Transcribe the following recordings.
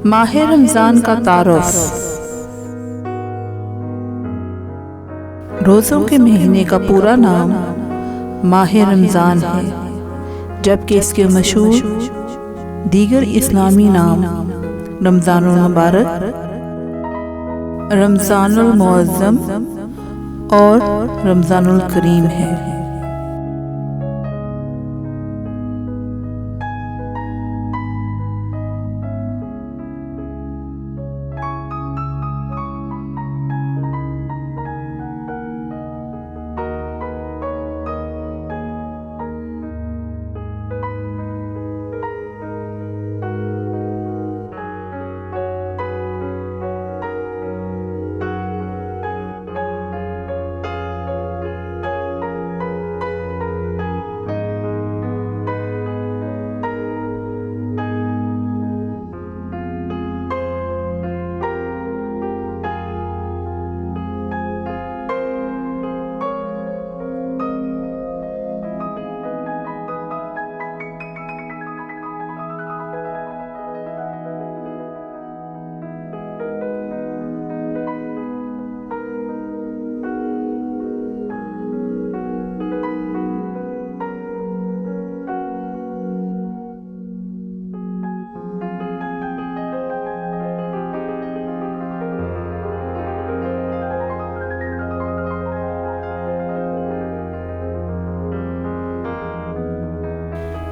माह रमज़ान का तारुफ। रोज़ों के महीने का पूरा नाम माह रमज़ान है, जबकि इसके मशहूर दीगर इस्लामी नाम रमज़ानुल मुबारक, रमज़ानुल मुअज़्ज़म और रमज़ानुल करीम है।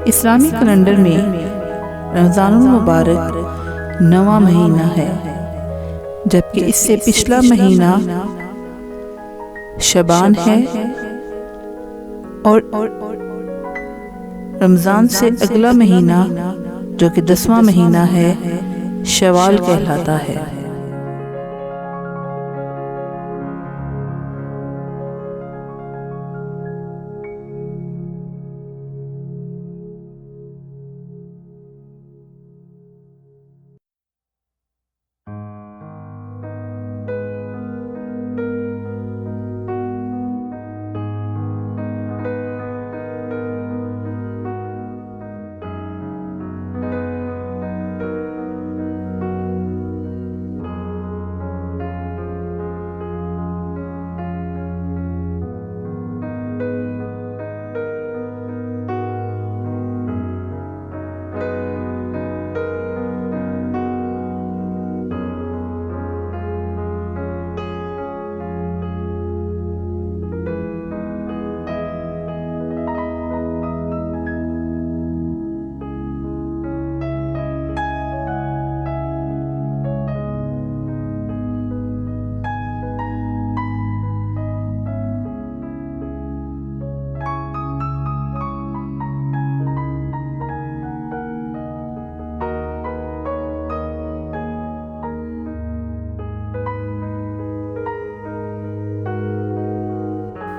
इस्लामी कैलेंडर में रमज़ानुल मुबारक 9वां महीना है, जबकि इससे पिछला महीना शबान है और रमज़ान से अगला महीना जो कि 10वां महीना है शवाल कहलाता है।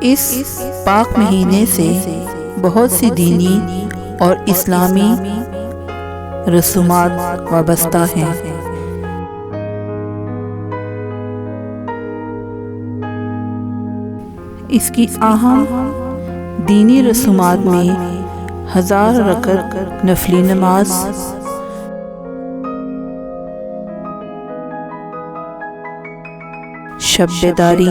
इस पाक महीने से बहुत सी दीनी और इस्लामी रसूमात वाबस्ता हैं। इसकी अहम दीनी रसूमात में 1000 रकअत नफली नमाज, शब-ए-दारी,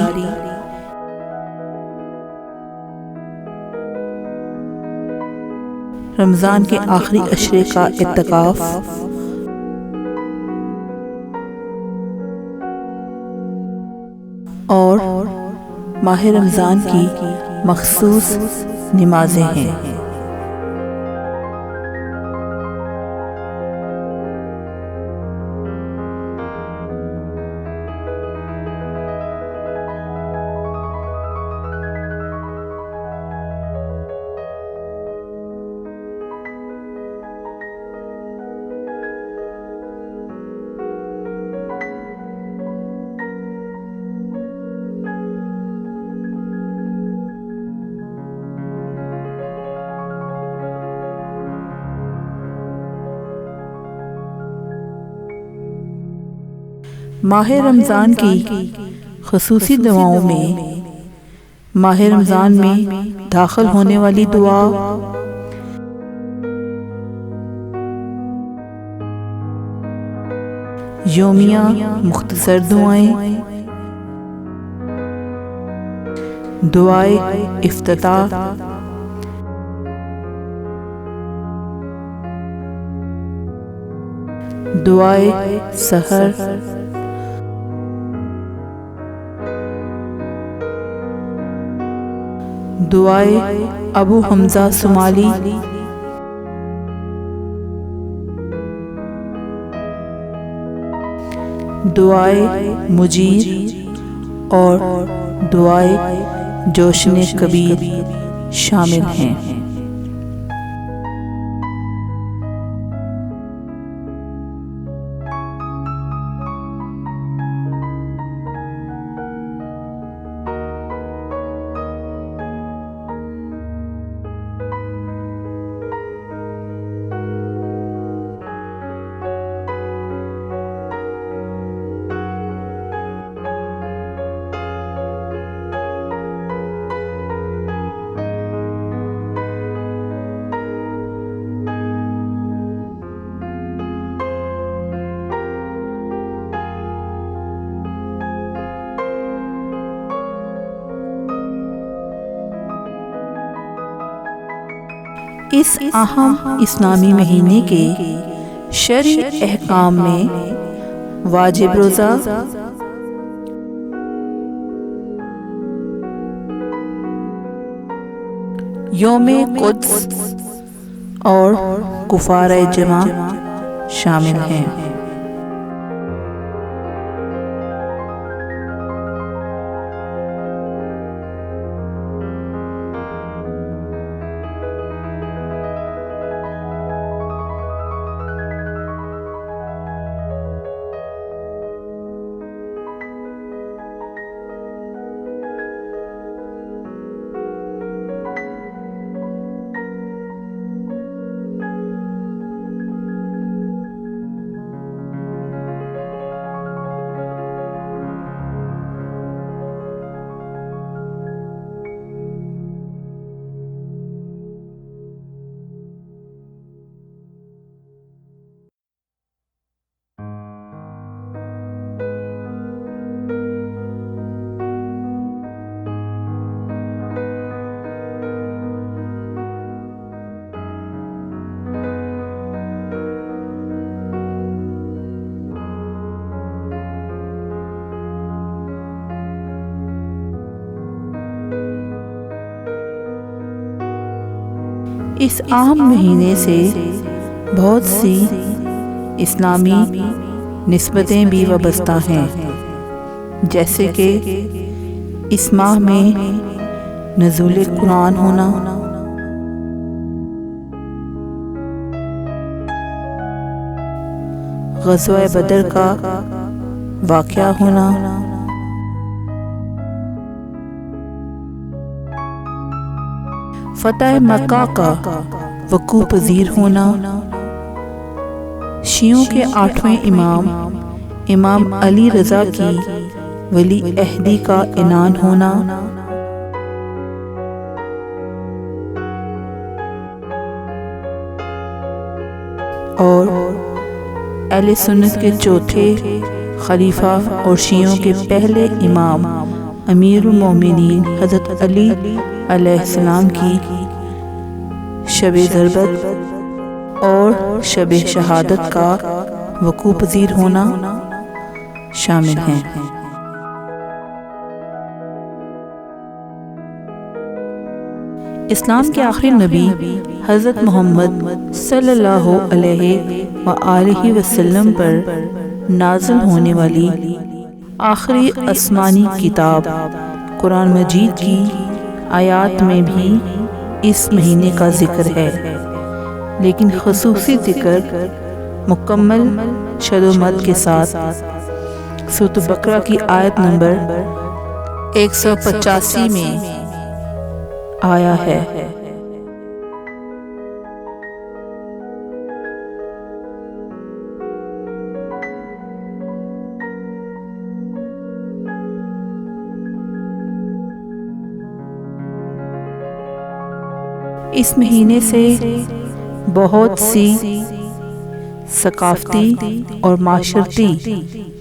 रमज़ान के आखिरी अशरे का इत्तिकाफ और माह रमज़ान की मखसूस नमाज़ें हैं। माह रमज़ान की ख़ुसूसी दुआओं में माह रमज़ान में दाखिल होने वाली दुआ, योमिया मुख्तसर दुआएं, दुआए इफ्तिताह, दुआए सहर, दुआए अबू हमजा सुमाली, दुआए मुजीर और दुआए जोशने कबीर शामिल हैं। इस अहम इस्लामी महीने के शरई अहकाम में वाजिब रोज़ा, यौमे कुद्स और कुफारे जमा शामिल हैं। इस आम महीने से बहुत सी इस्लामी निस्बतें भी वाबस्ता हैं, जैसे कि इस माह में नज़ूल कुरान होना, ग़ज़वा बदर का वाक़या होना, फ़तह मक्का का वक़ू पज़ीर होना, शियों के 8वें इमाम अली रज़ा की वली अहदी का ऐलान होना, और अहले सुन्नत के चौथे खलीफा और शियों के पहले इमाम अमीरुल मोमिनीन हज़रत अली अलैहिस्सलाम की शब-ए ज़रबत और शब-ए शहादत का वक़ू पज़ीर होना शामिल हैं। इस्लाम के आखिरी नबी हज़रत मोहम्मद सल्लल्लाहु अलैहि वसल्लम पर नाज़िल होने वाली आखिरी आसमानी किताब कुरान मजीद की आयात में भी इस महीने का जिक्र है, लेकिन ख़ुसूसी जिक्र मुकम्मल शदोमत के साथ सूरत बकरा की आयत नंबर 185 में आया है। इस महीने से बहुत सी सकाफती और माशरती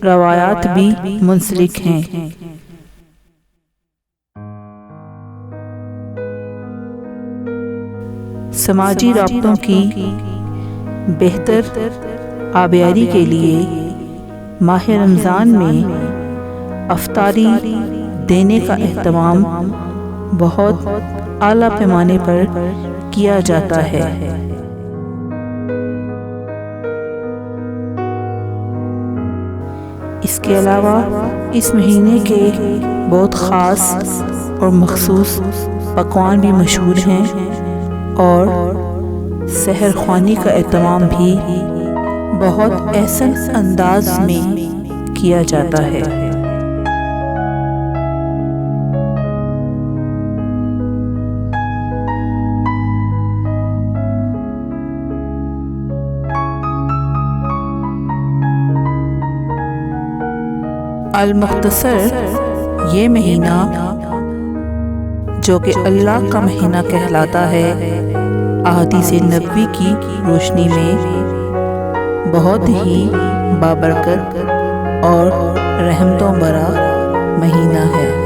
रवायात भी मुंसलिक हैं। समाजी राब्तों की बेहतर आबियारी के लिए माह रमज़ान में अफ्तारी देने का एहतमाम बहुत आला पैमाने पर किया जाता है। इसके अलावा इस महीने के बहुत ख़ास और मखसूस पकवान भी मशहूर हैं और सहर ख्वानी का एहतमाम भी बहुत एहसन अंदाज में किया जाता है। अल-मुख्तसर ये महीना जो कि अल्लाह का महीना कहलाता है, अहादीस नबवी की रोशनी में बहुत ही बाबरकत और रहमतों भरा महीना है।